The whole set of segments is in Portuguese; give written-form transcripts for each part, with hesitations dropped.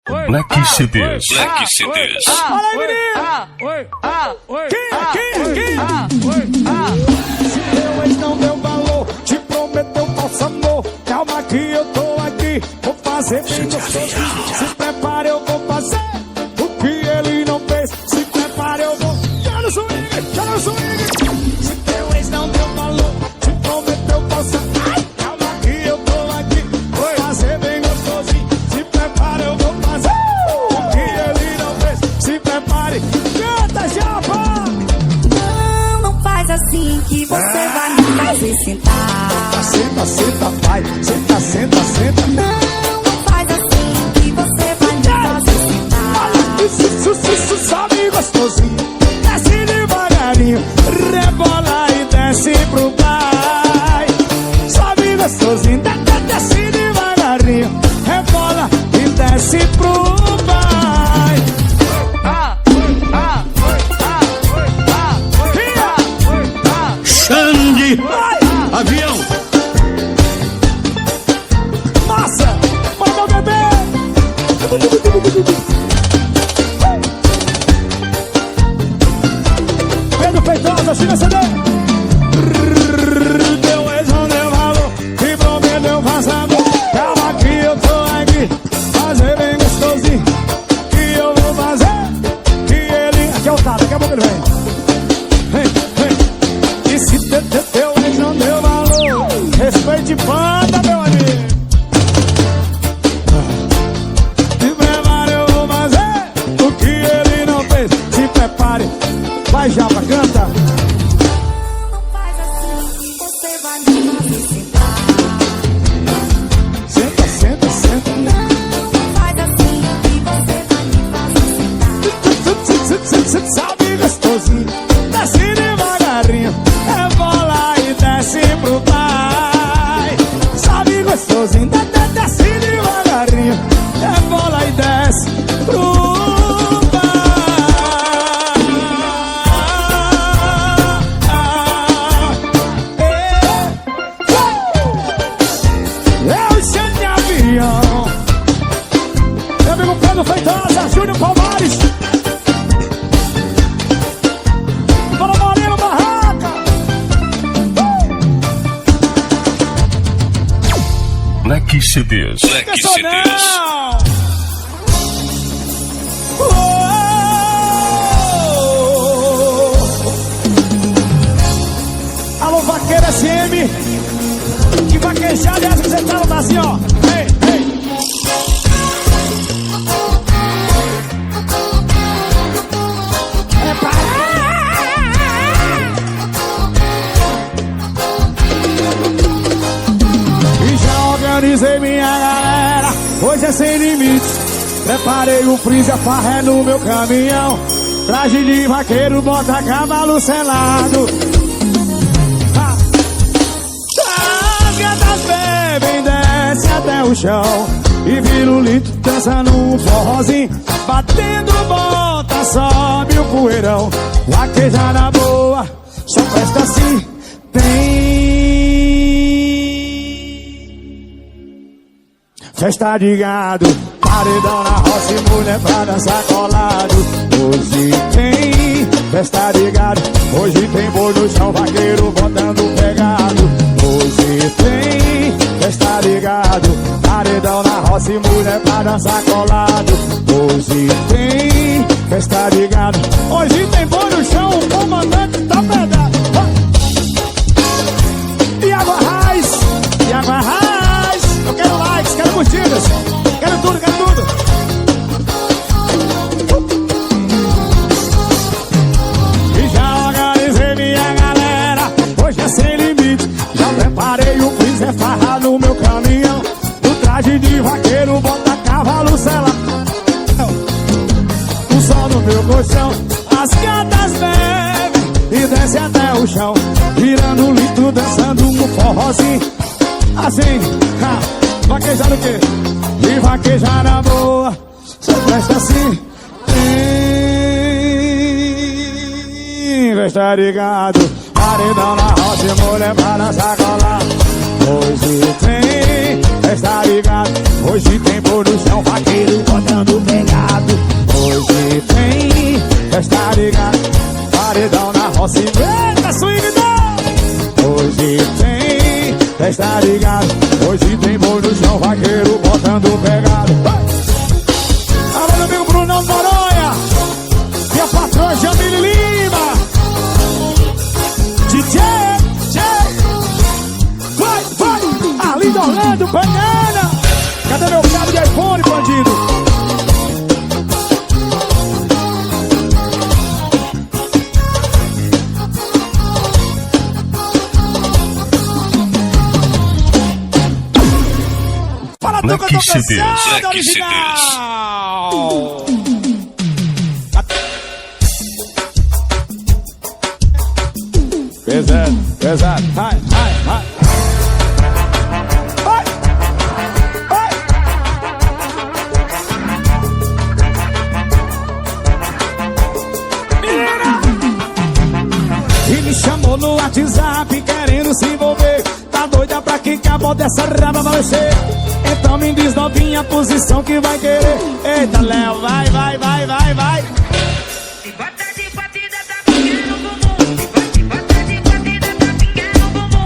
Black CDs. Black CDs. Fala aí, menino! Quem? Se teu ex não deu valor, te prometeu falso amor. Calma que eu tô aqui, vou fazer bem gostoso. Se prepare, eu vou fazer o que ele não fez. Se prepare, eu vou. Joga no swing! Se teu ex não deu valor, te prometeu falso amor. Calma que eu tô aqui, vou fazer bem gostosinho. Se prepare, eu vou fazer o que ele não fez. Se prepare, canta, Japa! Não faz assim que você vai me fazer sentar. Senta, vai. Senta. Não faz assim que você vai me fazer sentar. Isso, sabe gostosinho. Desce devagarinho, rebola e desce pro pai. Sabe gostosinho, desce devagarinho, rebola e desce pro pai. Xande! Avião! Massa! Vai, meu bebê! Pedro Feitosa, China CD! Teu ex não deu valor, te prometeu passado. Calma que eu tô aqui, fazer bem gostosinho. Que eu vou fazer, que ele... Aqui é o Tato, daqui a pouco ele vem. E se teu ex não deu valor, respeite banda, meu amigo. Se prepare, eu vou fazer o que ele não fez. Se prepare, vai já pra canta. Não faz assim que você vai me fazer sentar. Senta. Não faz assim que você vai me fazer sentar. Sabe gostosinho, desce devagarinho, rebola e desce pro pai. Sabe gostosinho, desce devagarinho, rebola e desce pro pai. É o Xande Avião. Meu amigo Pedro Feitosa, Júnior Palmares. Bora, Moreno, Barraca. Black CDs. Black CDs. Alô, Vaqueiro SM. Que vaquejada é essa que você tá assim, ó. Ei. E já organizei minha galera, hoje é sem limite. Preparei o freezer, farré no meu caminhão. Traje de vaqueiro, bota cavalo selado. As gatas bebem, desce até o chão e vira o litro dançando um forrozinho. Batendo bota, sobe o poeirão. Vaquejada boa, só festa assim tem. Festa de gado, paredão na roça e mulher pra dançar colado. Hoje tem festa de gado, hoje tem boi no chão, vaqueiro botando pegado. Hoje tem festa de gado, paredão na roça e mulher pra dançar colado. Hoje tem festa de gado, hoje tem boi no chão, o comandante tá pegado. Iago Arraes, eu quero likes, quero curtidas, quero tudo. E já organizei minha galera, hoje é sem limite. Já preparei o freezer, farra no meu caminhão. No traje de vaqueiro, bota cavalo selado. O sol no meu colchão, as gatas bebem e desce até o chão, virando litro, dançando um forrozinho. Assim, vaquejada o quê? E vaquejada boa, só presta assim. Festa de gado, paredão na roça e mulher pra dançar colado. Hoje tem festa de gado, hoje tem pôr no chão, vaqueiro botando que eu tô Black CDs. cansado, Black original. Pesado, pesado, vai, vai, vai. E me chamou no WhatsApp querendo se envolver. Tá doida pra que acabou dessa raba vai ser. Então me diz novinha a posição que vai querer. Eita, Léo, vai, vai, vai, vai, vai. Se bota de batida, tá pingando no bumbum. Se bota de batida, tá pingando no bumbum.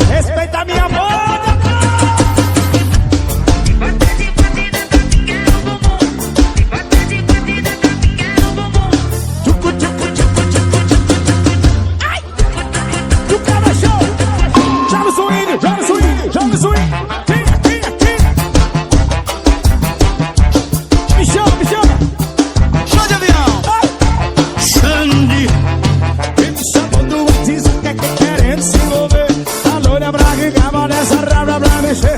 Respeita a minha moda. Se bota de batida, tá pingando no bumbum. Se bota de batida, tá pingando no bumbum. Tchucu, tchucu, tchucu, tchucu, tchucu. Ai! O cara show! Joga o swing, joga o swing, joga o swing. Tira, tira, tira. Me chama, me chama. Show de avião. Ai! Sandy. E me chamou do WhatsApp querendo se envolver. A loira braga e cava nessa raba pra mexer.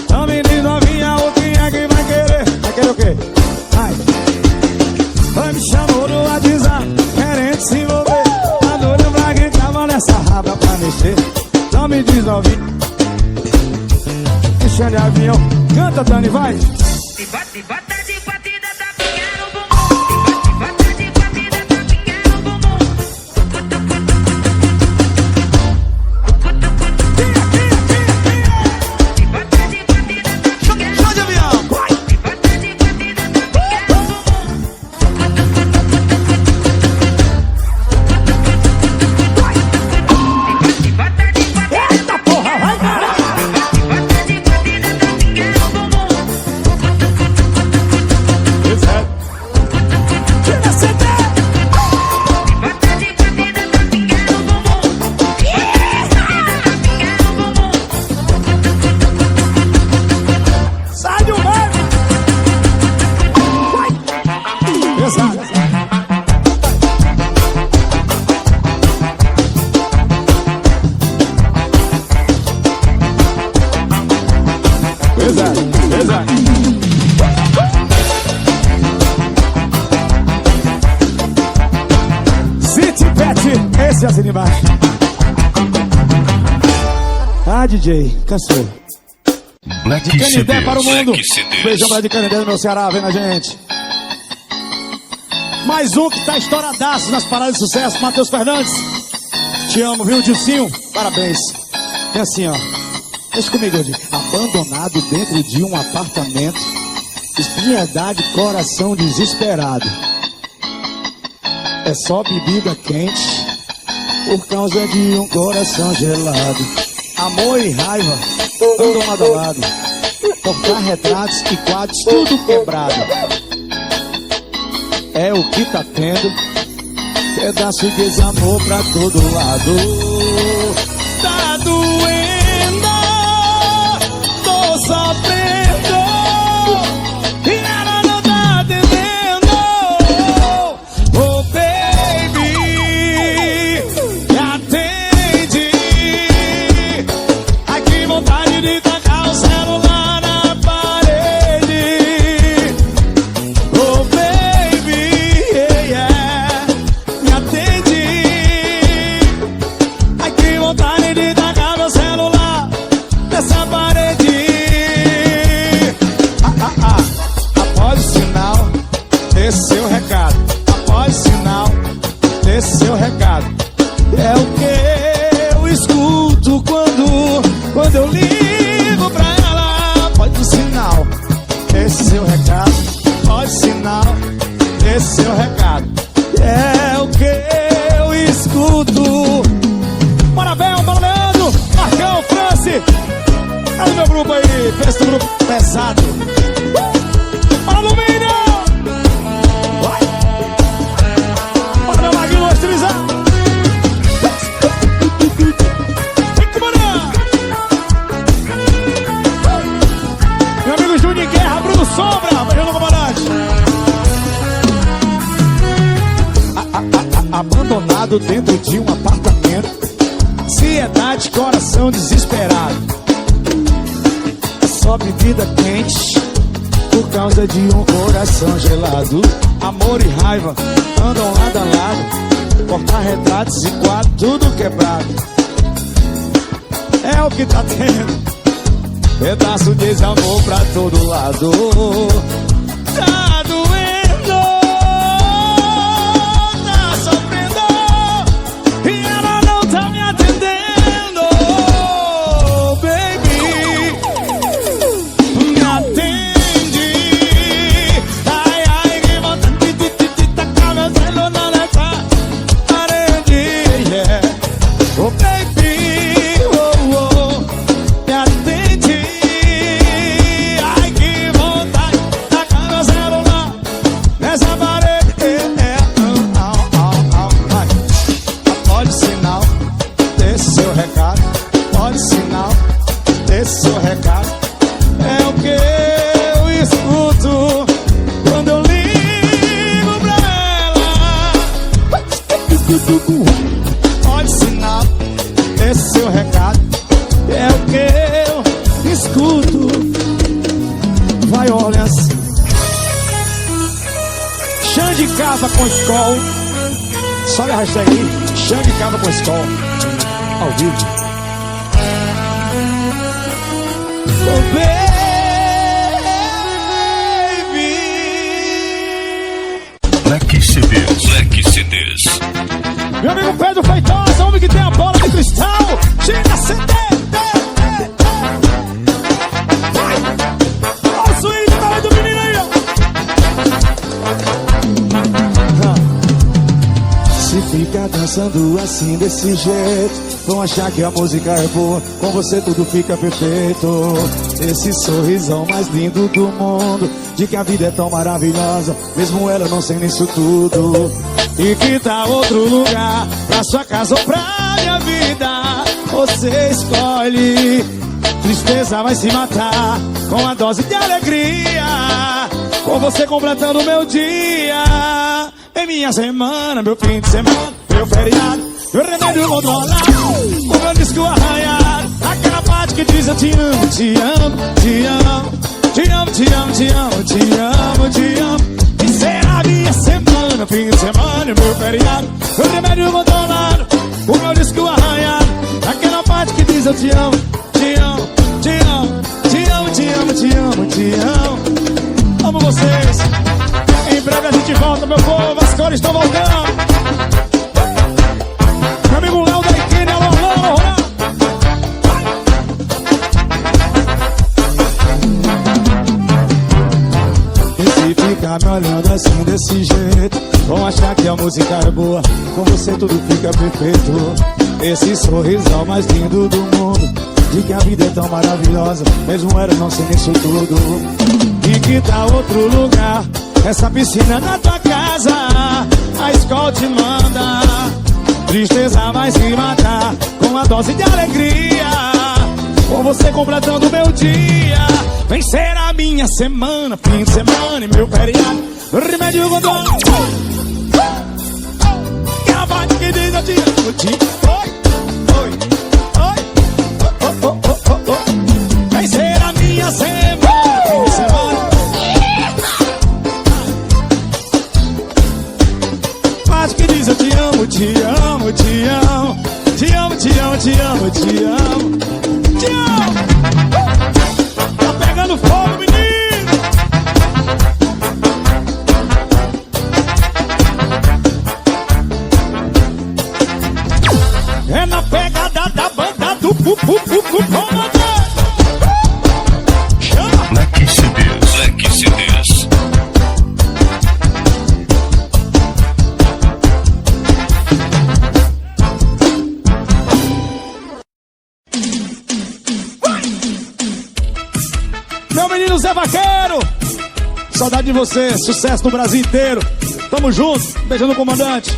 Então menino novinha, o que é que vai querer? Vai querer o quê? Ai! Vai me chamou no WhatsApp querendo se envolver. A loira braga e cava nessa raba pra mexer. Não me diz novinho. Enchendo de avião. Canta, Dani, vai. Se bota de batida, tá pingando no bumbum. Se bota de batida, tá pingando no bumbum. Tira, tira, tira, tira. Se bota de batida, tá pingando. Show de avião. Vai. Se bota de batida, tá pingando no bumbum. Se bota de batida, Eita porra, vai, cara. se bota de batida, tá pingando no bumbum. Tira CD. Bota de batida, tá pingando no bumbum. Sai do meio. Vai. Pesado. Pesado, pesado. City Pet, esse é assim de baixo. Ah, DJ, cansou. Black De Canindé para o CDs. mundo. Black CDs. Beijão pra de Canindé do meu Ceará, vendo a gente. Mais um que tá estouradaço nas paradas de sucesso, Matheus Fernandes. Te amo, viu, Dilcinho? Parabéns. É assim, ó. Deixa comigo, Dilcinho. Abandonado dentro de um apartamento. Espiedade, coração desesperado. É só bebida quente por causa de um coração gelado. Amor e raiva andam lado a lado. Porta-retratos e quadros tudo quebrado. É o que tá tendo. Pedaço de desamor pra todo lado. Tá doendo, tô sofrendo e ela não tá entendendo. Oh baby, me atende. Ai que vontade de tacar o celular na parede. Oh baby, yeah, me atende. Ai que vontade de tacar meu celular nessa parede. Após o sinal desse seu recado, após o sinal desse seu recado, é o que eu escuto quando eu ligo pra ela. Após o sinal desse seu recado, após o sinal desse seu recado, é o que eu escuto. Bora, Bel, bora, Leandro, Marcão, Franci. Olha o meu grupo aí, pensa no grupo pesado. Bora, Alumínio! Vai! Bora, meu Maguinho, estilizar! Vem com meu amigo Júnior Guerra, Bruno Sombra, beijando o comandante. Abandonado dentro de um apartamento. Ansiedade, coração desesperado. só bebida quente por causa de um coração gelado. Amor e raiva andam lado a lado, cortar retratos e quadros, tudo quebrado. É o que tá tendo, pedaço de desamor pra todo lado. Tá doendo, tá sofrendo, e ela não tá me atendendo. Baby, me atende. Ai, ai, que vontade de tacar meu celular nessa parede, yeah. Oh, baby, oh, oh, me atende. Ai, que vontade de tacar meu celular nessa parede, yeah. Vai. Pode sinal, desse seu recado. Pode sinal, desse seu recado. É o que eu escuto quando eu ligo pra ela. Pode sinal, esse seu recado. É o que eu escuto. Vai, olha assim. Chão de casa com escola. Sobe a hashtag aí. Chão de casa com escola. Ao vivo. Oh, baby. Black CDs. Black CDs. Meu amigo Pedro Feitosa, homem que tem a bola de cristal. Tira CD. Vai. Olha o swing do tamanho do menino aí, ó. Se ficar dançando assim desse jeito, vão achar que a música é boa. Com você tudo fica perfeito. Esse sorrisão mais lindo do mundo, de que a vida é tão maravilhosa, mesmo ela não sendo isso tudo. E que tal outro lugar, pra sua casa ou pra minha vida? Você escolhe. Tristeza vai se matar com a dose de alegria, com você completando meu dia. Em minha semana, meu fim de semana, meu feriado, meu remédio controlado, o meu disco arranhado, aquela parte que diz eu te amo, te amo, te amo, te amo, te amo, te amo, te amo, te amo. E será minha semana, fim de semana, meu feriado, meu remédio controlado, o meu disco arranhado, aquela parte que diz eu te amo, te amo, te amo, te amo, te amo, te amo, te amo. Amo vocês. Em breve a gente volta, meu povo, as cores estão voltando. Meu amigo Léo da Ikine, alô, alô, alô. E se ficar me olhando assim desse jeito, vão achar que a música é boa, com você tudo fica perfeito. Esse sorrisão mais lindo do mundo, de que a vida é tão maravilhosa, mesmo ela não sendo isso tudo. E que tal outro lugar, essa piscina na tua casa, a escola te manda. Tristeza vai se matar com a dose de alegria, com você completando meu dia. Vem ser a minha semana, fim de semana e meu feriado, remédio controlado. Que a parte que diz eu te amo, te oi, oi, oi, oh, oh, oh, oh, oh. Vem ser a minha semana, fim de semana. Parte que diz eu te amo, te amo, te amo, te amo, te amo, te amo, te amo, te amo. Tá pegando fogo, menino. É na pegada da banda do comandante. Chama. Black CDs. Black CDs. Meu menino Zé Vaqueiro, saudade de você, sucesso no Brasil inteiro. Tamo junto, beijando o comandante.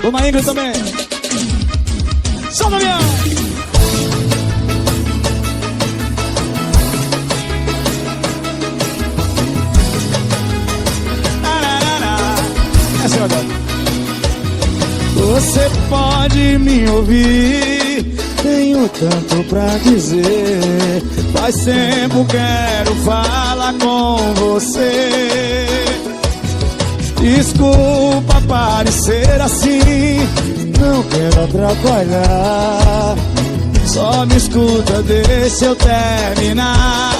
Dona Ingrid também. Salve, avião! Essa é a verdade. Você pode me ouvir em Tenho tanto pra dizer, faz tempo quero falar com você. Desculpa parecer assim, não quero atrapalhar. Só me escuta, deixa eu terminar.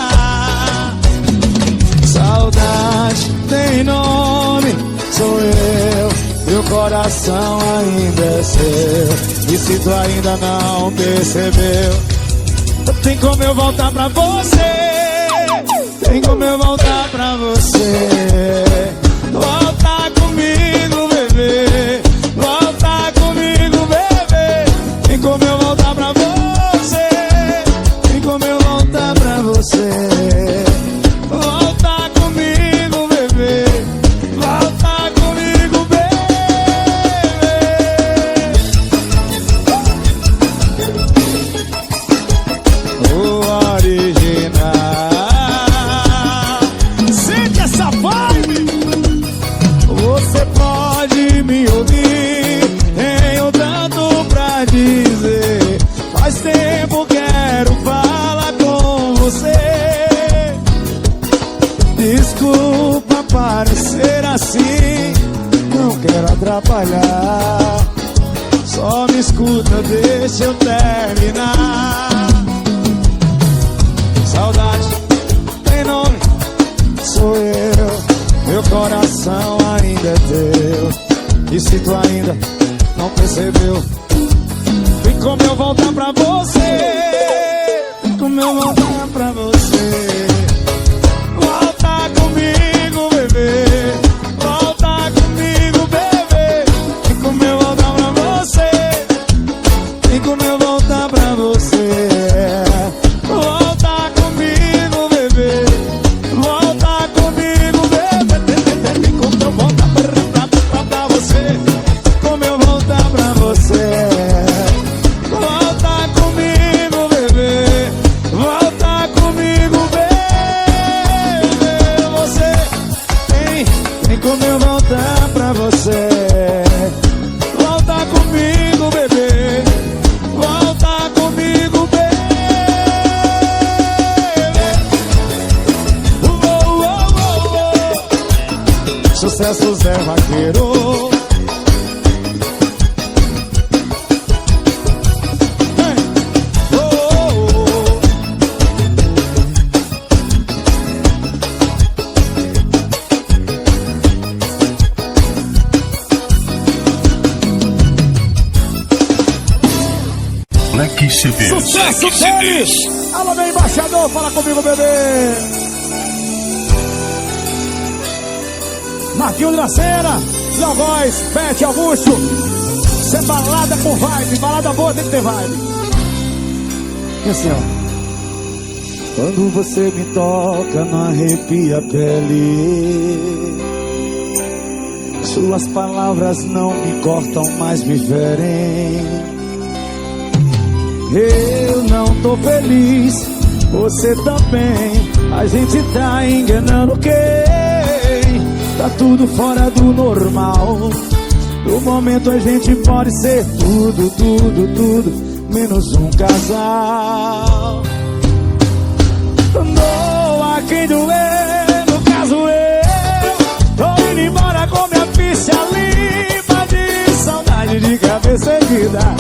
Saudade tem nome, sou eu. Meu coração ainda é seu. E se tu ainda não percebeu, tem como eu voltar pra você. Tem como eu voltar pra você. Volta comigo, bebê. Volta comigo, bebê. Tem como eu voltar pra você. Tem como eu voltar pra você. Volta comigo, bebê. Volta comigo, bebê. O original. Sente essa vibe. Você pode me ouvir, tenho tanto pra dizer. Faz tempo quero falar com você. Desculpa parecer assim, não quero atrapalhar. Só me escuta, deixa eu terminar. Saudade tem nome, sou eu. Meu coração ainda é teu. E se tu ainda não percebeu, tem como eu voltar pra você. Tem como eu voltar pra você. Volta comigo, bebê. Volta comigo, bebê. Tem como eu voltar pra você. Tem como eu voltar pra você. Volta comigo, bebê. Volta comigo, bebê. Tem como eu voltar pra você. Como eu voltar pra você. Volta comigo, bebê. Volta comigo, bebê. Você tem como eu voltar pra você. Volta comigo, bebê. Volta comigo, bebê. Sucesso Zé Vaqueiro. Hey. Black CDs. Sucesso deles! Alô, meu embaixador, fala comigo, bebê! Marquinho da Cena, Léo Góes, Bete Augusto. Isso é balada com vibe, balada boa tem que ter vibe. E assim, ó. Quando você me toca, não arrepia a pele. Suas palavras não me cortam, mas me ferem. Eu não tô feliz, você também. A gente tá enganando quem? Tá tudo fora do normal. No momento a gente pode ser tudo, tudo, tudo, menos um casal. Não há quem doer, no caso eu tô indo embora com minha ficha limpa de saudade de cabeça erguida.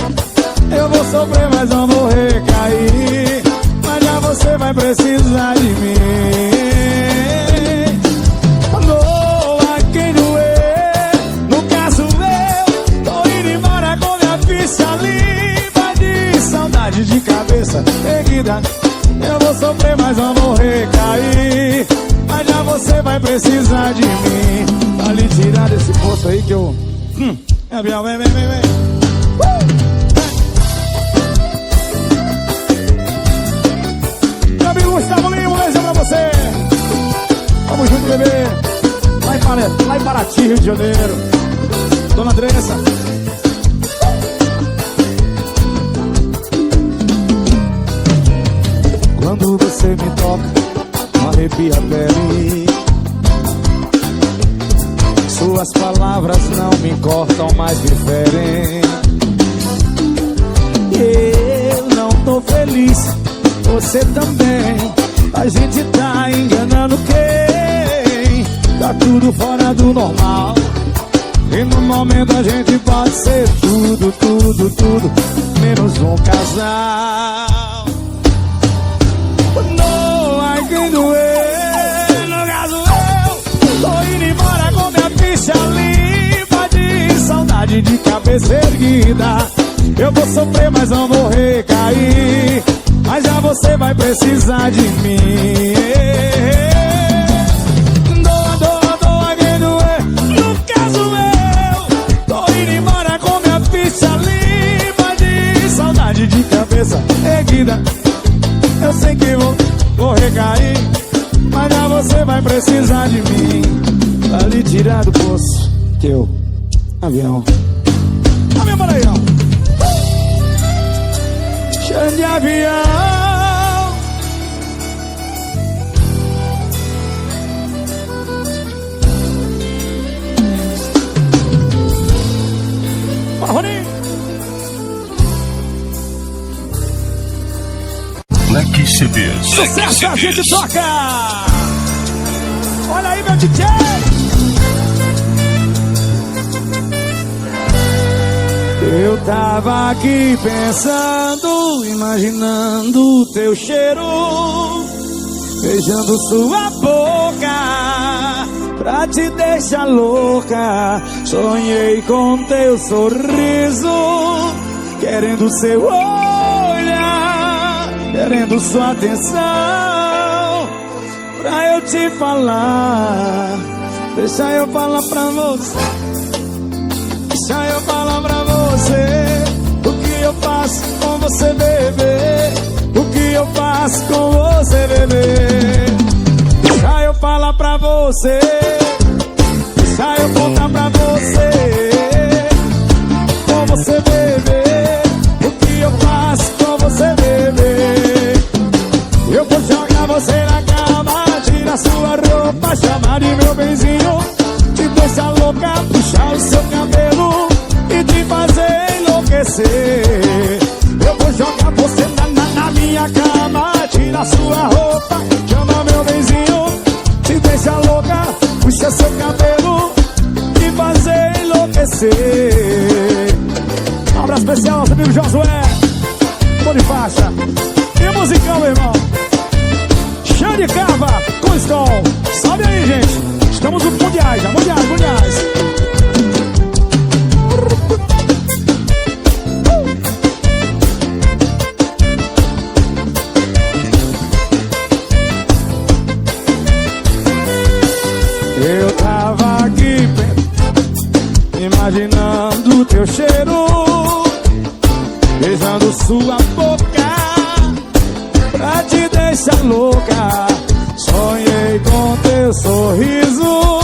Eu vou sofrer, mas não vou recair. Mas já você vai precisar de mim. Não há quem doer, no caso eu tô indo embora com minha ficha limpa de saudade de cabeça erguida. Eu vou sofrer, mas não vou recair. Mas já você vai precisar de mim pra lhe tirar desse poço aí que eu... Vem. Meu amigo Gustavo Lima, um beijão pra você. Vamos junto, bebê. Lá em Paraty, Rio de Janeiro. Dona Andressa. Quando você me toca, não arrepia a pele. Suas palavras não me cortam, mas me ferem. Eu não tô feliz, você também. A gente tá enganando quem? Tá tudo fora do normal. E no momento a gente pode ser tudo, tudo, tudo, menos um casal. No, I can do it. No caso eu tô indo embora com minha ficha limpa de saudade de cabeça erguida. Eu vou sofrer, mas não vou recair. Mas já você vai precisar de mim. Doa, quem doer. No caso eu tô indo embora com minha ficha limpa de saudade de cabeça erguida. Eu sei que vou recair, mas já você vai precisar de mim. Pra lhe tirar do poço, que eu... Avião. Avião para aí, ó. Chão de avião. Marroni. Black CDs. Sucesso a gente toca. Olha aí, meu DJ. Eu tava aqui pensando, imaginando teu cheiro, beijando sua boca, pra te deixar louca. Sonhei com teu sorriso, querendo seu olhar, querendo sua atenção, pra eu te falar. Deixa eu falar pra você, deixa eu falar pra você o que eu faço com você, bebê. O que eu faço com você, bebê. Deixa eu falar pra você, deixa eu contar pra você, com você, bebê. O que eu faço com você, bebê. Eu vou jogar você na cama, tirar sua roupa, chamar de meu benzinho, te deixar louca, puxar o seu cabelo e te fazer enlouquecer. Eu vou jogar você na minha cama, tirar sua roupa, chama meu benzinho, te deixa louca, puxa seu cabelo e fazer enlouquecer. Um abraço especial ao nosso amigo Josué, bom de faixa. E musicão, meu irmão. Chão de cava com Skol. Sobe aí, gente. Estamos no mundiais, já. Mundiais. Eu tava aqui imaginando teu cheiro, beijando sua boca, pra te deixar louca. Sonhei com teu sorriso,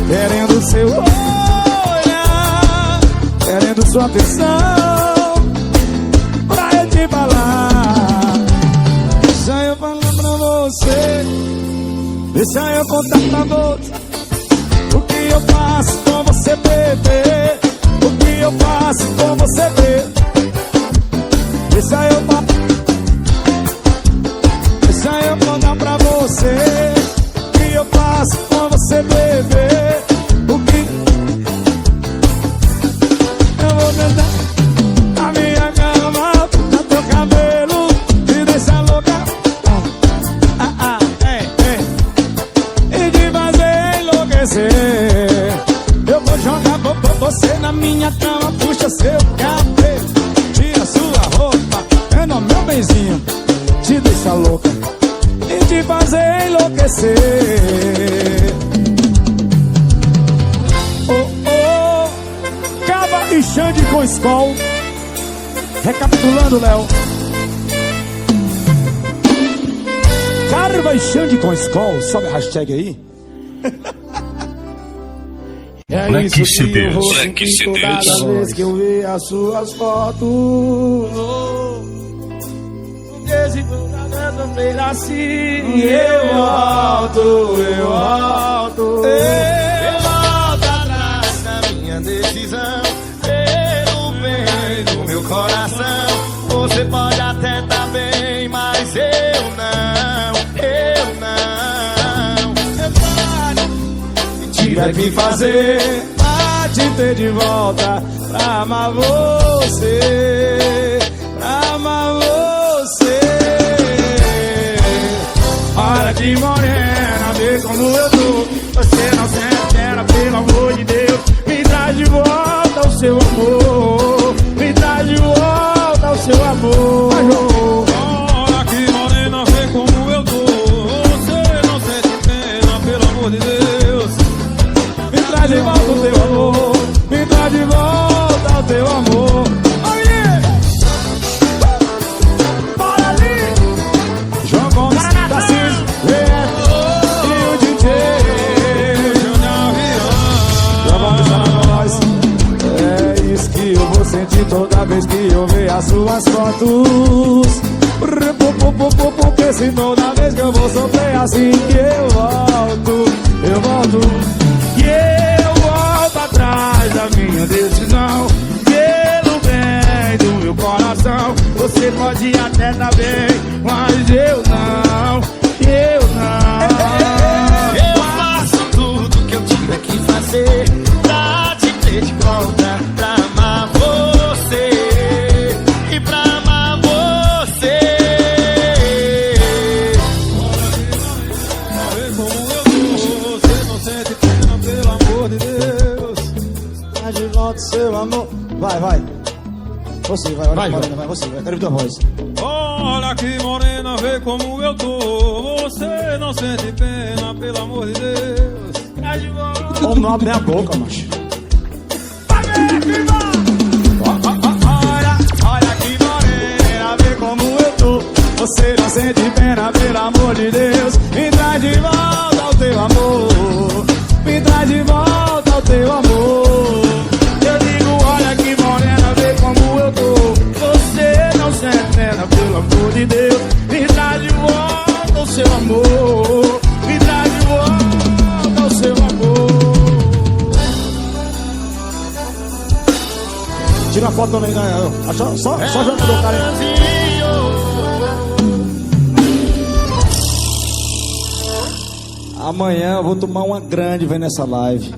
querendo seu olhar, querendo sua atenção, pra eu te falar. Deixa eu falar pra você, deixa eu contar pra você o que eu faço com você, bebê. O que eu faço com você, bebê. Deixa eu contar pra você o que eu faço com você, bebê. O que eu vou tentar na minha cama, no teu cabelo, te deixar louca, e te fazer enlouquecer. Eu vou jogar você na minha cama, puxa seu cabelo, tira sua roupa, é no meu benzinho, te deixa louca e te fazer enlouquecer. Cava e Xande com Skol. Recapitulando, Léo. Cava e Xande com Skol. Sobe a hashtag aí. É Black isso que eu vou Black sentir CDs. toda vez que eu ver as suas fotos. Porque se for cada pedacinho, eu volto. Eu volto atrás da minha decisão, pelo bem do meu coração. Você pode até estar tiver que fazer pra te ter de volta, pra amar você, pra amar você. Olha que morena, vê como eu tô. Você não se espera, pelo amor de Deus. Me traz de volta o seu amor, me traz de volta o seu amor. Olha que morena, vê como eu tô. Você não sente pena, pelo amor de Deus. Me traz de volta o teu amor, me traz de volta o teu amor. Bora ali! João Gomes, Tarcísio, VF e o DJ. João Gomes tá na voz. É isso que eu vou sentir toda vez que eu ver as suas fotos. Porque se toda vez que eu vou sofrer assim que eu volto, que eu volto atrás da minha decisão, pelo bem do meu coração. Você pode até tá bem, mas eu não. Eu faço tudo que eu tiver que fazer pra te ter de volta, pra amar você e pra amar você. Vê como eu tô. Você não sente pena, pelo amor de Deus. Traz de volta seu amor. Vai. Você, vai, Morena, vai, você, vai. Quero ouvir tua voz. Olha que morena, vê como eu tô. Você não sente pena, pelo amor de Deus. Como não abre a boca, macho. Olha que morena, vê como eu tô. Você não sente pena, pelo amor de Deus. Me traz de volta o teu amor, me traz de volta o teu amor. Eu digo, olha que morena, vê como eu tô. Você não sente pena, pelo amor de Deus. Me traz de volta o seu amor, me traz de volta o seu amor. Tira a foto também, né? Só joga pro cara aí. Amanhã eu vou tomar uma grande vendo essa live.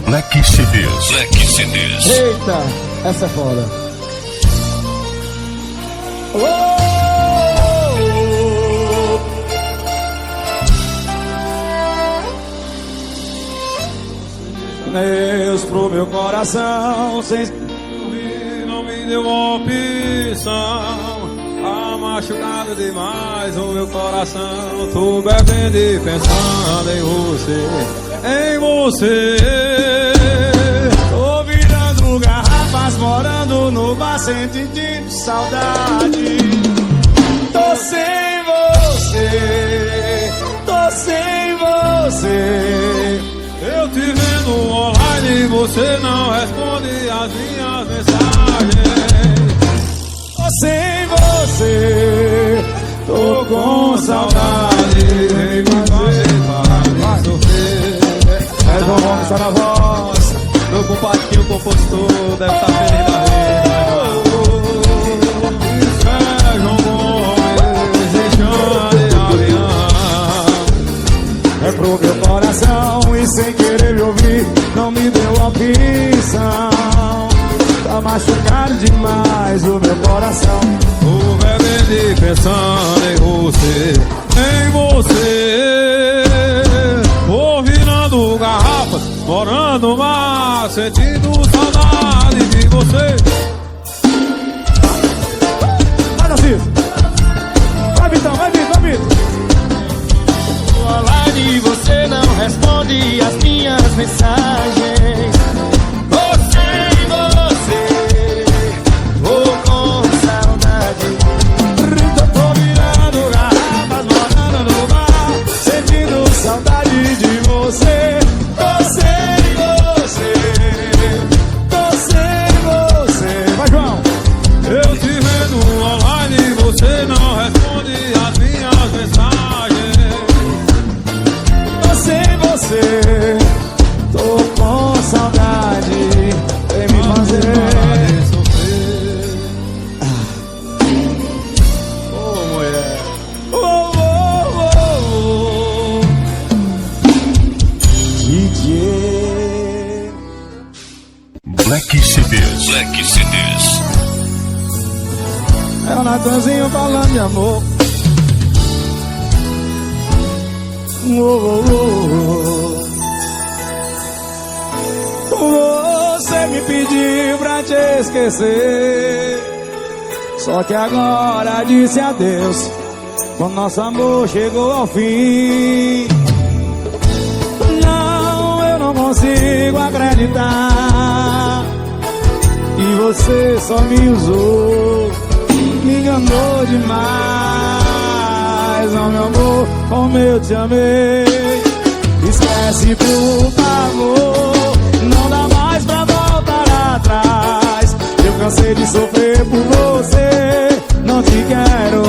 Black CDs. Black CDs. Eita, essa é foda. Deus pro meu coração, sem Não me deu opção. Tá machucado demais o meu coração. Tô bebendo e pensando em você. tô virando garrafas, morando no bar, sentindo saudade. Tô sem você. Eu te vendo online e você não responde as minhas mensagens. Tô sem você, tô com saudade. Vem me fazer parar de sofrer. É bom, está na voz. Meu compadrinho compositor deve estar feliz da vida. Isso é João Gomes, Xande Avião. É pro meu coração e sem querer me ouvir, não me deu opção. Tá machucado demais o meu coração. Tô bebendo e pensando em você. Tô virando garrafas, morando no mar, sentindo saudade de você. Vai, Narciso. Vai, Vitão, vai, Vitor. Online você não responde as minhas mensagens. Você, vou com saudade. Tô virando garrafas, morando no bar, sentindo saudade de você. Tô sem você. Vai, João. Eu te vendo online e você não responde as minhas mensagens. Tô sem você, tô com saudade. Vem me fazer. CDs. Black CDs. É o Natanzinho falando de amor. Você me pediu pra te esquecer, só que agora disse adeus, quando nosso amor chegou ao fim. Não, eu não consigo acreditar que você só me usou, me enganou demais. Não, meu amor, como eu te amei. Esquece, por favor, não dá mais pra voltar atrás. Eu cansei de sofrer por você, não te quero.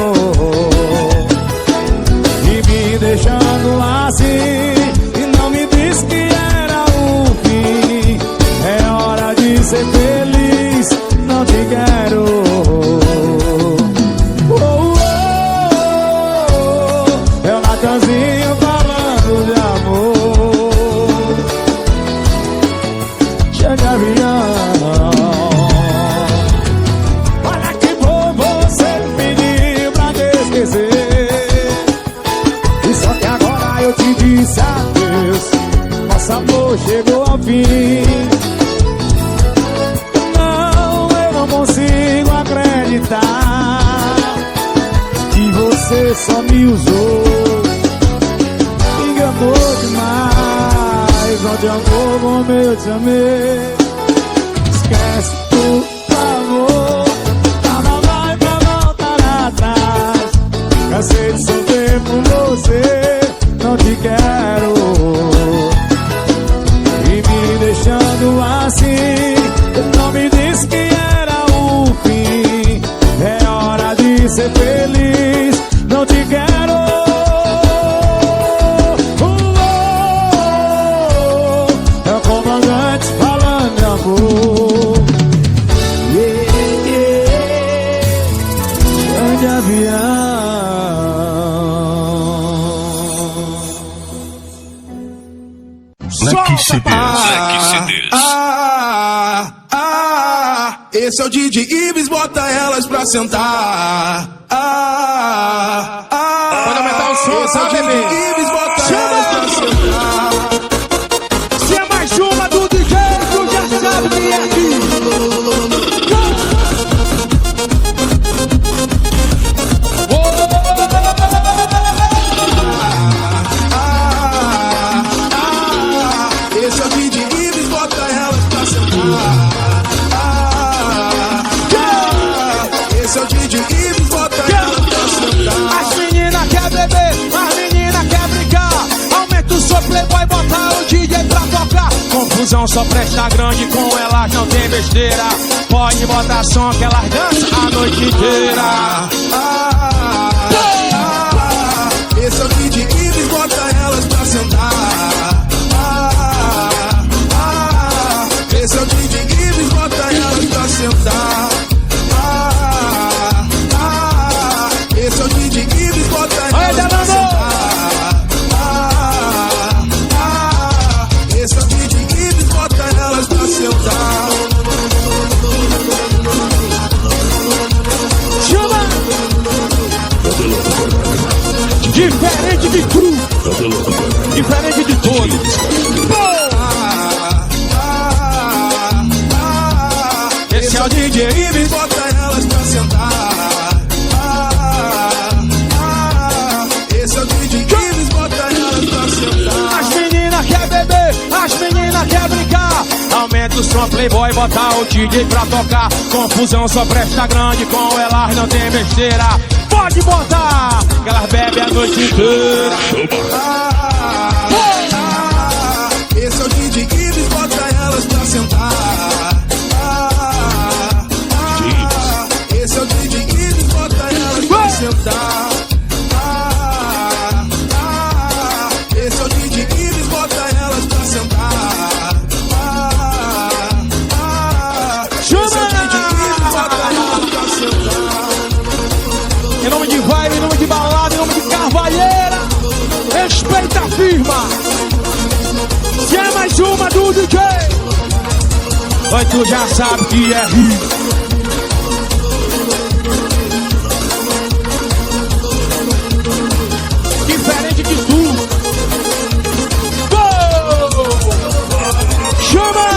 E me deixando assim, e não me disse que era o fim. É hora de ser feliz, não te quero. É o Natanzinho falando de amor. Chega avião. Olha que bom, você me pediu pra te esquecer, e só que agora eu te disse adeus, nosso amor chegou ao fim. Não, eu não consigo acreditar que você só me usou, me enganou demais. Não te amou como eu te amei. Esquece, por favor, nada mais pra voltar atrás. Cansei de sofrer por você, não te quero. E me deixando assim, não me disse que era o fim. É hora de ser feliz, não te quero. É o comandante falando de amor. Chão de avião. Black CDs. Black CDs. Esse é o DJ Ives, bota elas pra sentar. Pode aumentar o som, Esse é o tá, DJ bebê? Ives, bota elas pra sentar. Se é mais uma do DJ, tu já sabe quem é aqui. Esse é o DJ Ives, bota elas pra sentar. Esse é o DJ Ives, bota elas pra sentar. As meninas quer beber, as meninas quer brincar. Aumenta o som, playboy, bota o DJ pra tocar. Confusão só presta grande, com elas não tem besteira. Pode botar som que elas dançam a noite inteira. Esse é o DJ Ives, bota elas pra sentar. Esse é o DJ Ives, bota elas pra sentar. Esse é o DJ Ives, bota elas pra sentar. Esse é o DJ Ives, bota elas pra sentar. Chama! Diferente de cru, diferente de todos. Esse é o DJ Ives, bota elas pra sentar. Esse é o DJ Ives, bota elas pra sentar. As meninas quer beber, as meninas quer brincar. Aumenta o som, playboy, bota o DJ pra tocar. Confusão só presta grande, com elas não tem besteira. Pode botar, que elas bebem a noite inteira. Esse é o DJ Ives, bota elas pra sentar. Esse é o DJ Ives, bota elas pra sentar. Esse é o DJ Ives, bota elas pra sentar. Esse é o DJ Ives, bota elas pra sentar. Em nome de vibe, em nome de balada, em nome de carvalheira, respeita a firma. Se é mais uma do DJ. Então tu já sabe que é hit. Diferente de tudo. Chama!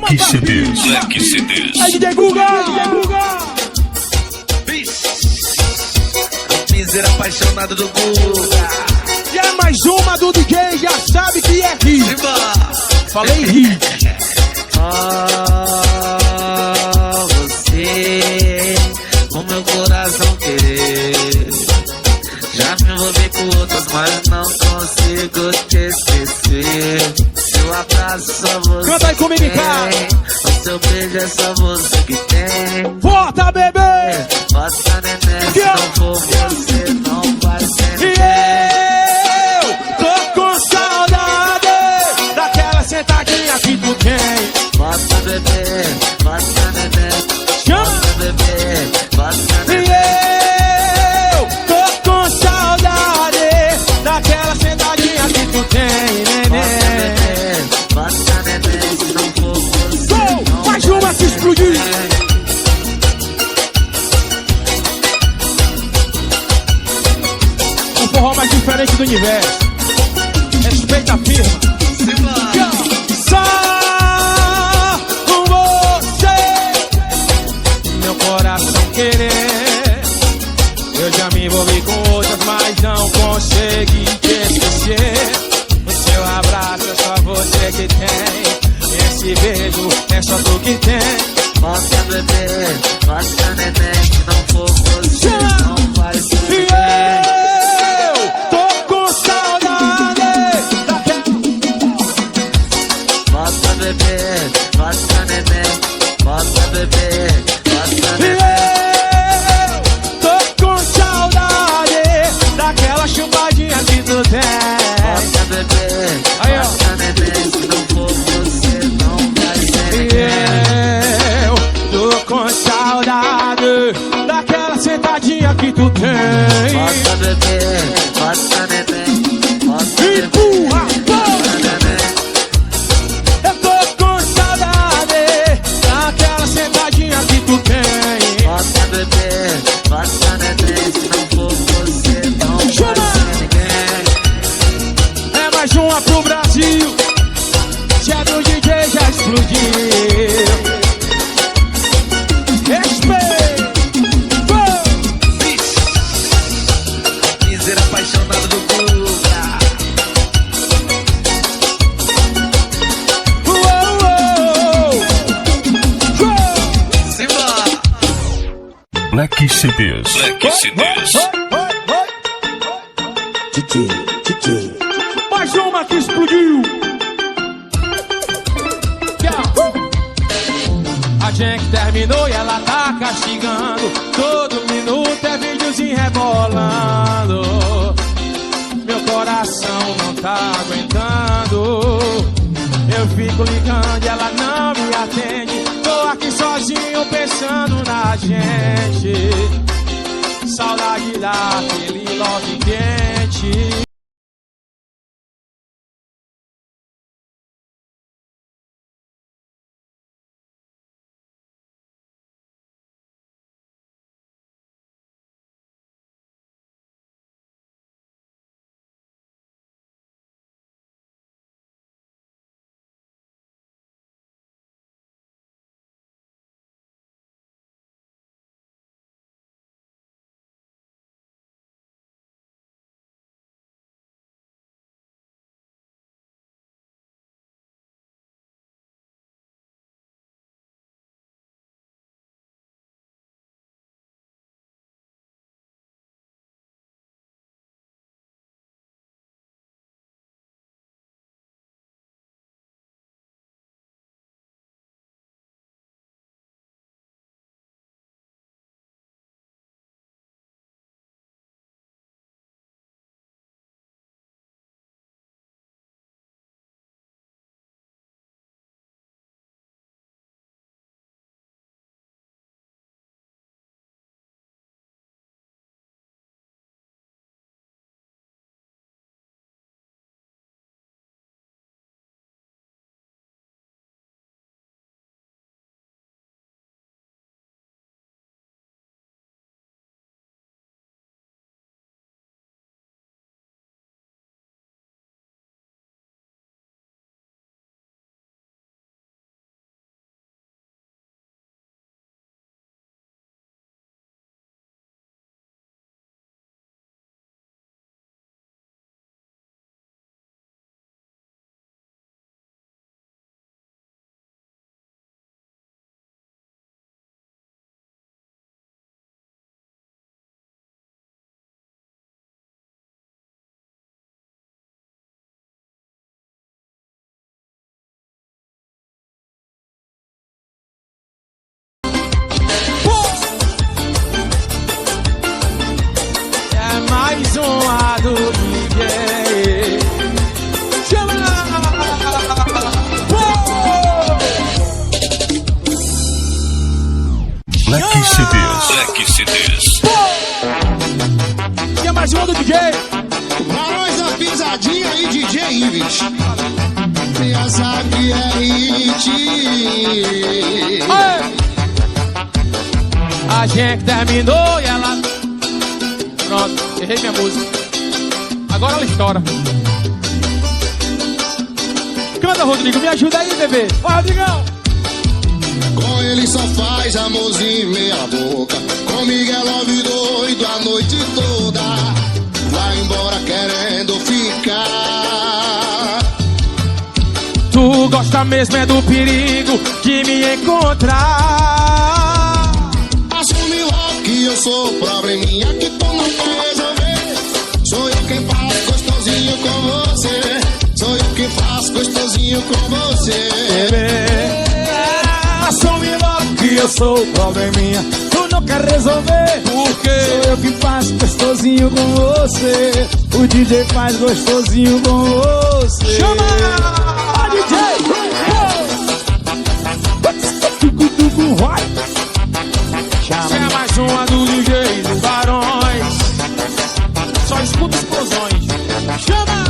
Black CDs. Black CDs. Aí, DJ Guga! DJ Guga! Piseira apaixonado do Guga. E é mais uma do DJ, já sabe que é hit. Falei hit. Você, o meu coração querer. Já me envolvi com outras, mas não consigo te esquecer. Seu abraço só você Canta aí comigo, cara. tem. O seu beijo é só você que tem. Bota, bebê! Bota neném, se não for você, não vai ser E ninguém. eu tô com saudade daquela sentadinha que tu tem. Bota bebê, bota neném. Chama! Bota bebê, bota E neném. eu tô com saudade daquela sentadinha que tu tem, neném. Bota neném, se não for você. Gol! Mais uma que explodiu! O forró mais diferente do universo. Respeita a firma. Só com você, meu coração querer. Eu já me envolvi com outras, mas não consegui te esquecer. O seu abraço é só você que tem. Esse beijo é só tu que tem. Bota bebê, bota neném, se não for você, não vai ser E ninguém. eu tô com saudade daquela. Bota bebê, bota neném, bota bebê, bota E neném. eu tô com saudade daquela chupadinha que tu tem. Bota bebê, Aí, ó. bota neném, se não for você, não vai ser E ninguém. eu tô com saudade daquela sentadinha que tu tem. Bota bebê, bota neném, bota bebê, Empurra, bota neném. eu tô com saudade daquela sentadinha que tu tem. Bota bebê, bota neném, se não for você, não vai Chama! ser ninguém. É mais uma pro Brasil. Se é do DJ já explodiu. Respeito. Piseira apaixonado do Guga. Simbora. Black CDs. Black CDs. Mais uma que explodiu. A gente terminou e ela tá castigando. Todo minuto é videozinho rebolando. Meu coração não tá aguentando. Eu fico ligando e ela não me atende. Tô aqui sozinho pensando na gente. Saudade daquele love quente. Pegadinha aí, DJ Ives. Já sabe que é hit. A gente terminou e ela... Pronto, errei minha música. Agora ela estoura. Canta, Rodrigo, me ajuda aí, bebê. Vai, Rodrigão. Com ele só faz amorzinho meia boca. Comigo é love doido a noite toda. Vai embora querendo ficar. Tu gosta mesmo é do perigo de me encontrar. Assume logo que eu sou probleminha que tu não quer resolver. Sou eu quem faço gostosinho com você. Sou eu quem faço gostosinho com você. Assume logo que eu sou o probleminha. Tu não quer resolver. Por quê? Sou eu que faço gostosinho com você. O DJ faz gostosinho com você. Chama! Ah, DJ! Vai! Essa é mais uma do DJ dos Barões. Só escuta explosões. Chama!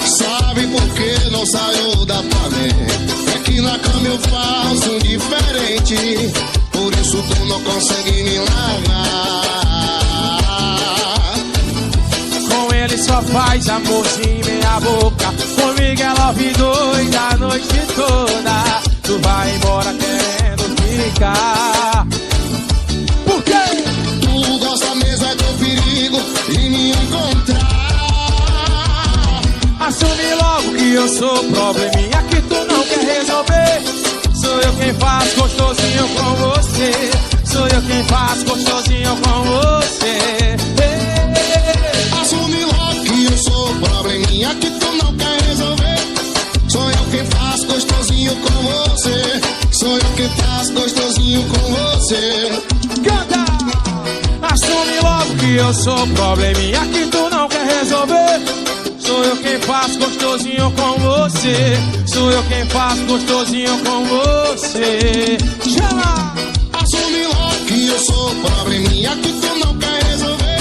Sabe por que não saiu da tua mente? É que na cama eu faço um diferente. Por isso tu não consegue me largar. Com ele só faz amorzinho meia boca. Comigo é love doida a noite toda. Tu vai embora querendo ficar. Por quê? Tu gosta mesmo é do perigo de me encontrar. Assume logo que eu sou probleminha que tu não quer resolver. Sou eu quem faz gostosinho com você. Sou eu quem faz gostosinho com você. Assume logo que eu sou probleminha que tu não quer resolver. Sou eu quem faz gostosinho com você. Sou eu quem faz gostosinho com você. Canta! Assume logo que eu sou probleminha que tu não quer resolver. Sou eu quem faz gostosinho com você. Sou eu quem faz gostosinho com você. Chama! Assume logo que eu sou probleminha que tu não quer resolver.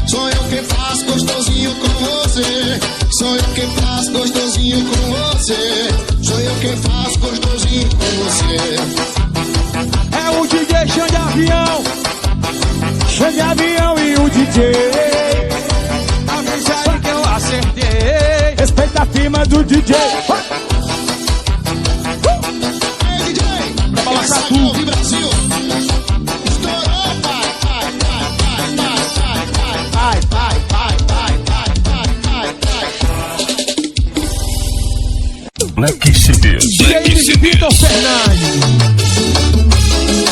Sou eu quem faz gostosinho com você. Sou eu quem faz gostosinho com você. Sou eu quem faz gostosinho com você. É o DJ Chão de Avião. Chão de Avião e o DJ. Avisa aí que eu acertei. Respeita a firma do DJ. Ei, DJ, balançar essa tudo. Ouve Brasil. Estourou, pai, pai, pai, pai, pai, pai, pai, pai, pai, pai, pai, pai, pai. Black CDs. DJ Ives e Vitor Fernandes.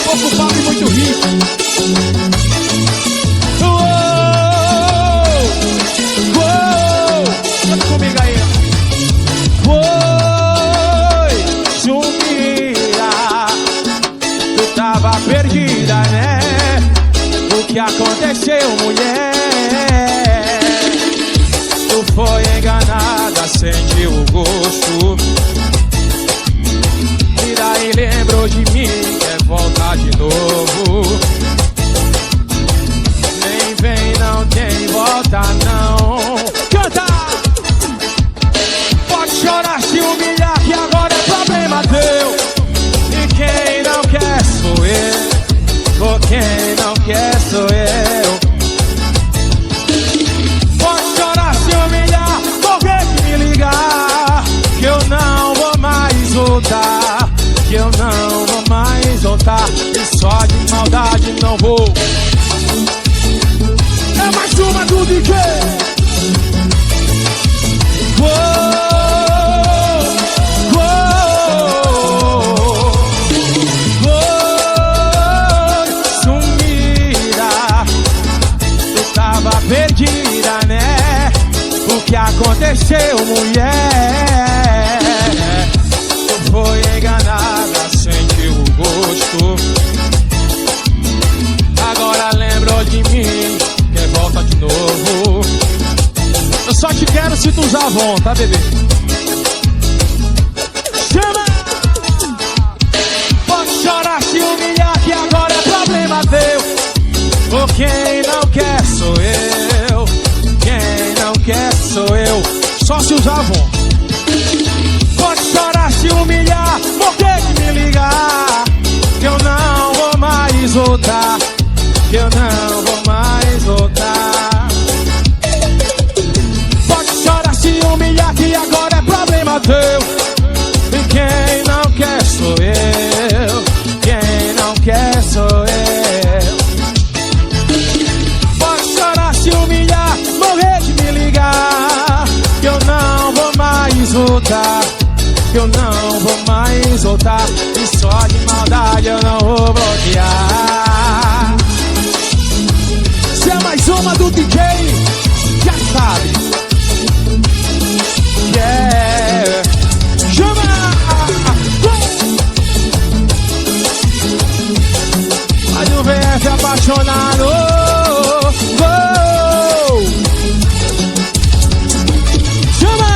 Pouco papo e muito rico. Canta comigo aí. Foi sumida. Tu tava perdida, né? O que aconteceu, mulher? Tu foi enganada, sentiu o gosto. E daí lembrou de mim, quer voltar de novo. Nem vem, não tem volta não. Canta! Pode chorar, se humilhar, que agora é problema teu. E quem não quer sou eu. Ou quem não quer sou eu. Pode chorar, se humilhar, qualquer que me ligar. Que eu não vou mais voltar. Que eu não vou mais voltar. E só de maldade não vou. É mais uma do DJ. Sumida. Tu tava perdida, né? O que aconteceu, mulher? Tu foi enganada, sentiu o gosto. Agora lembrou de mim, quer volta de novo. Eu só te quero se tu usar Avon, tá, bebê? Chama! Pode chorar, se humilhar, que agora é problema teu. Ou quem não quer sou eu. Quem não quer quer sou eu. Só se usavam. Pode chorar, se humilhar, morrer de me ligar. Que eu não vou mais voltar. Que eu não vou mais voltar. Pode chorar, se humilhar, que agora é problema teu. E quem não quer sou eu. Quem não quer sou eu. Pode chorar, se humilhar, morrer de me ligar. Que eu não vou mais voltar. Que eu não vou mais voltar. E só de maldade eu não vou bloquear. Se é mais uma do DJ, já sabe. Yeah. Chama! Mas o VF apaixonado. Chama!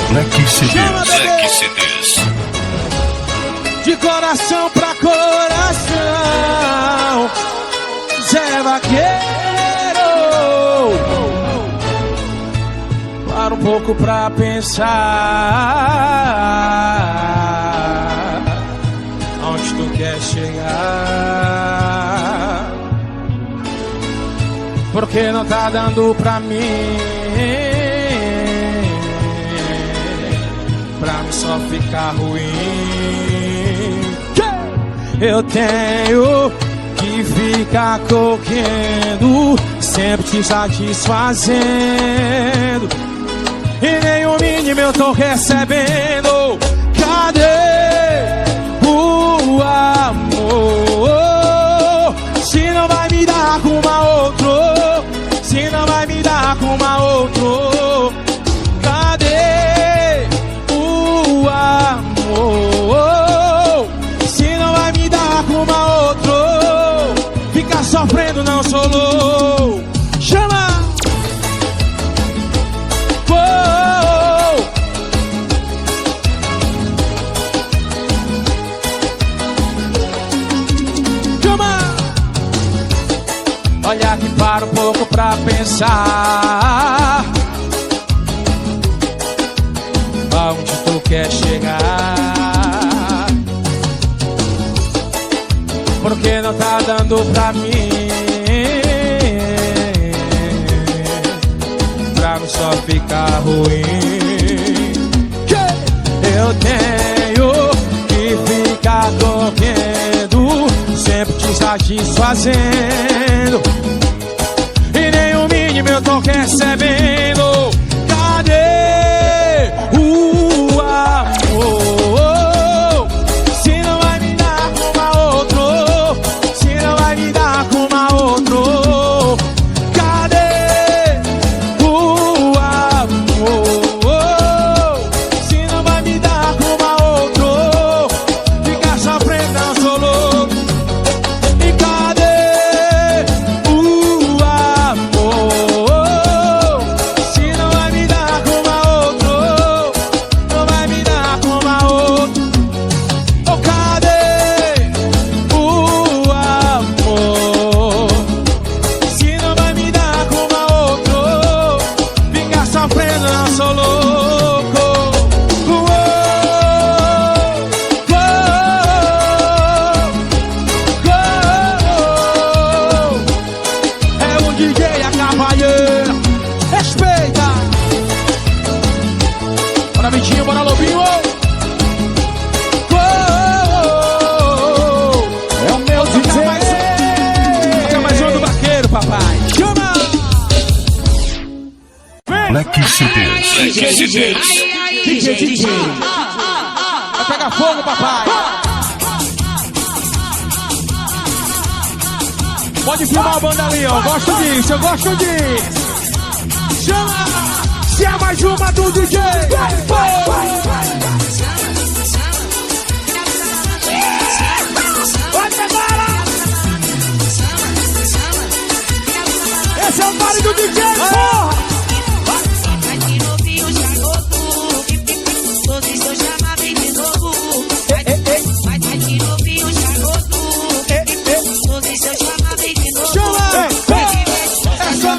Black CDs. Black CDs. De coração pra coração, Zé Vaqueiro. Para um pouco pra pensar onde tu quer chegar. Porque não tá dando pra mim, pra mim só ficar ruim. Eu tenho que ficar correndo, sempre te satisfazendo. E nem o mínimo eu tô recebendo. Cadê o amor? Se não vai me dar com uma outra, se não vai me dar com uma outra. Cadê o amor? Se não vai me dar com uma outra, ficar sofrendo não sou louco. Chama! Olha que para um pouco pra pensar aonde tu quer chegar. Porque não tá dando pra mim, pra mim só ficar ruim. Eu tenho que ficar correndo, sempre te satisfazendo. E nem o mínimo eu tô recebendo. Cadê o amor? Se não vai me dar com uma outra, se não vai me dar com uma outra. Cadê o amor? Se não vai me dar com uma outra, ficar sofrendo não sou louco. E cadê o amor? Se não vai me dar com uma outra, não vai me dar com uma outra. Oh, cadê o amor? Se não vai me dar com uma outra, ficar sofrendo não sou louco. É o DJ a cavalheira, respeita. Bora Vitinho, bora Lobinho. É o meu DJ. Toca mais um do vaqueiro, papai. Chama! Black CDs. Black CDs. DJ. Vai pegar fogo, papai. Pode filmar a banda ali, ó. Gosto disso, eu gosto disso. Chama! Se é mais uma do DJ. Esse é o baile do DJ, porra! Vai de novinho, chagoto. Gostoso e se eu chamar bem de novo. Vai de novinho, chagoto. Gostoso e se eu chamar bem de novo. Chama! É só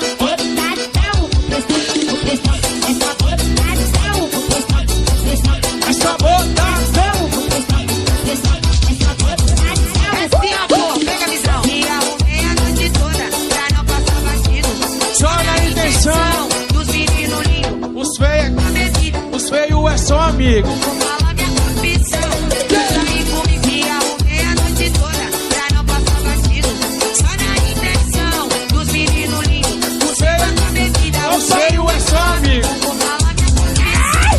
amigo. Vou falar minha profissão. Saí comigo e arrumei a noite toda pra não passar batido. Só na intenção dos meninos lindos. Você vai com a bebida. Eu sei, é só amigo. Vou falar minha profissão.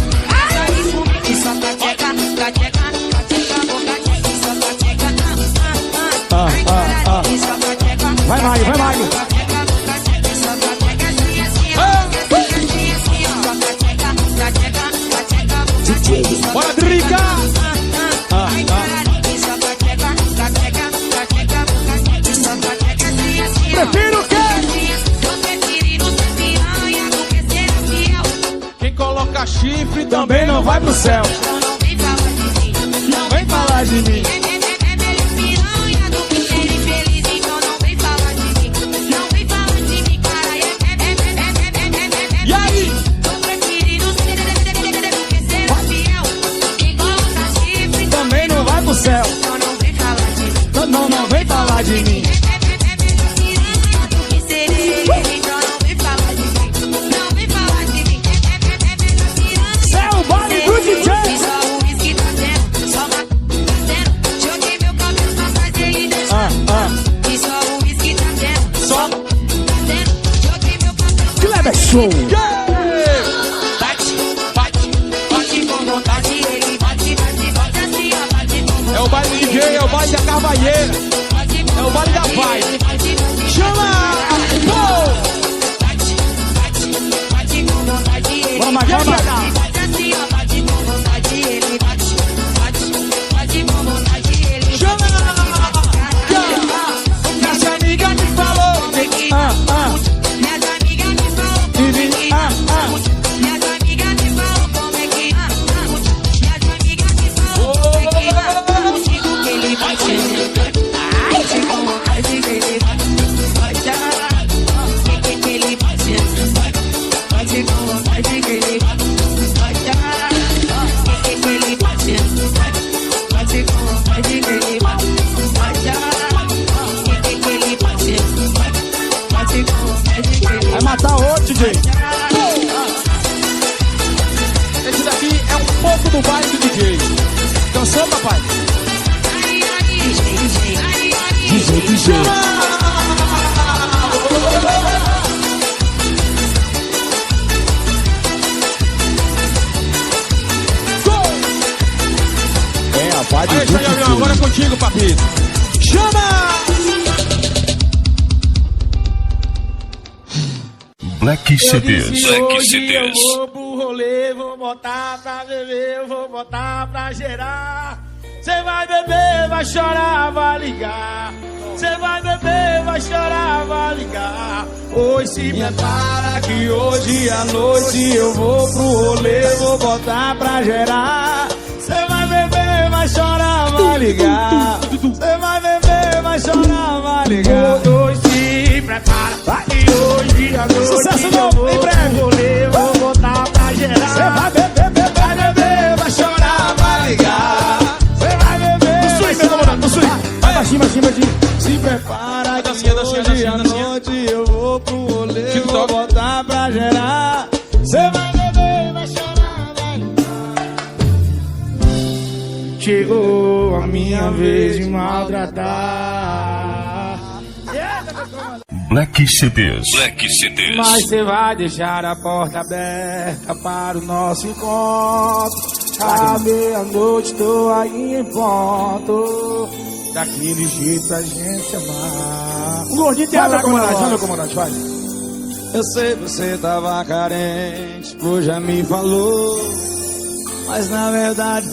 Saí comigo e só cateca, cateca, cateca, vou cateca e só cateca. E só cateca. Vai, Mário, vai, Mário. Cateca, vou cateca e só cateca. Assim, assim, ó. Assim, assim, ó. Só cateca, cateca, cateca, vou cateca e só Bora, Drica! Prefiro o quê? Quem coloca chifre Também não vai pro céu. Não vem falar de mim. E aí? Também não vai pro céu. Não, não vem falar de mim. Céu, baile do DJ. Kleber Show. É o baile DJ, é o baile da Carvalheira, é o baile da vibe. Chama! Vamos marcar, marcar. Essa amiga me falou. Minhas amigas me falam como é que Minhas amigas me falam como é que Minhas amigas me falam como é que consigo que ele vai ser. Ai, com vontade que ele vai dar. Que ele vai ser. Vai ser com vontade que ele vai dar. Que ele vai ser. Vai ser com vontade que ele vai dar. Que ele vai ser. Vai ser com vontade que ele Vai matar outro, DJ. Esse daqui é um pouco do baile do DJ. Cansou, papai? DJ. É a vibe Olha do isso aí, Avião, DJ. agora é contigo, papito. Chama! Black CDs. Hoje eu CDs. vou pro rolê, vou botar pra beber, eu vou botar pra gerar. Cê vai beber, vai chorar, vai ligar. Cê vai beber, vai chorar, vai ligar. Hoje se prepara que hoje à noite eu vou pro rolê, vou botar pra gerar. Cê vai beber, vai chorar, vai ligar. Cê vai beber, vai chorar, vai ligar. Hoje se prepara que hoje à noite Sucesso eu novo, vou em pro breve. rolê, vou botar pra gerar. Cê vai beber, beber, Vai beber, vai chorar, vai ligar. Cê vai beber, No swing, meu comandante, no swing. Vai baixinho, baixinho, baixinho. se prepara que Dancinha, dancinha, hoje dancinha, à dancinha. noite eu vou pro rolê, vou TikTok. botar pra gerar. Cê vai beber, vai chorar, vai ligar. Chegou a minha vez de maltratar. Black CDs. Black CDs. Mas cê vai deixar a porta aberta para o nosso encontro. À meia-noite tô aí em ponto. Daquele jeito pra gente amar. O gordinho tem Vai, água, meu comandante, vai, comandante. meu comandante, vai. Eu sei que você tava carente, pois já me falou. Mas na verdade